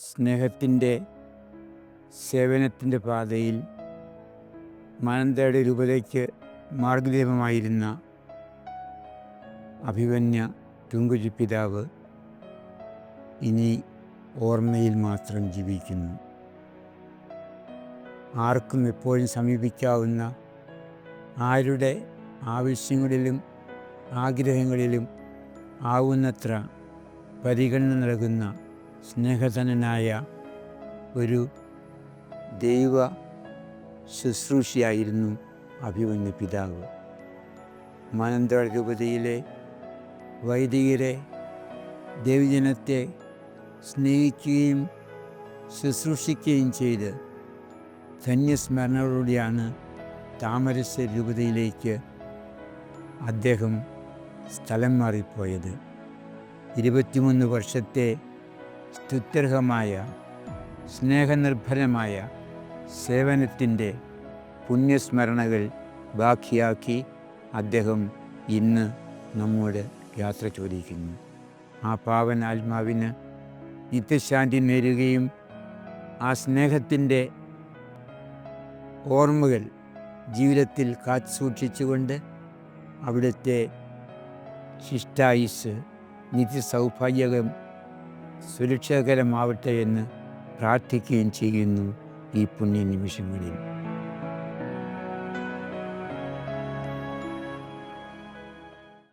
സ്നേഹത്തിൻ്റെ സേവനത്തിൻ്റെ പാതയിൽ മാനന്തവാടി രൂപതയ്ക്ക് മാർഗ്ഗദീപമായിരുന്ന അഭിമന്യ തുങ്കുജി പിതാവ് ഇനി ഓർമ്മയിൽ മാത്രം ജീവിക്കുന്നു. ആർക്കും എപ്പോഴും സമീപിക്കാവുന്ന, ആരുടെ ആവശ്യങ്ങളിലും ആഗ്രഹങ്ങളിലും ആവുന്നത്ര പരിഗണന നൽകുന്ന സ്നേഹധനനായ ഒരു ദൈവ ശുശ്രൂഷയായിരുന്നു അഭിമന്യ പിതാവ്. മാനന്തവാടി രൂപതയിലെ വൈദികരെ, ദൈവജനത്തെ സ്നേഹിക്കുകയും ശുശ്രൂഷിക്കുകയും ചെയ്ത് ധന്യസ്മരണകളോടെയാണ് താമരശ്ശേരി രൂപതയിലേക്ക് അദ്ദേഹം സ്ഥലം മാറിപ്പോയത്. 23 വർഷത്തെ സ്തുത്യർഹമായ സ്നേഹനിർഭരമായ സേവനത്തിൻ്റെ പുണ്യസ്മരണകൾ ബാക്കിയാക്കി അദ്ദേഹം ഇന്ന് നമ്മോട് യാത്ര ചോദിക്കുന്നു. ആ പാവനാത്മാവിന് നിത്യശാന്തി നേരുകയും ആ സ്നേഹത്തിൻ്റെ ഓർമ്മകൾ ജീവിതത്തിൽ കാത്തു സൂക്ഷിച്ചുകൊണ്ട് അവിടുത്തെ ശിഷ്ടായുസ് നിത്യസൗഭാഗ്യം സുരക്ഷാകരമാവട്ടെ എന്ന് പ്രാർത്ഥിക്കുകയും ചെയ്യുന്നു ഈ പുണ്യ നിമിഷങ്ങളിൽ.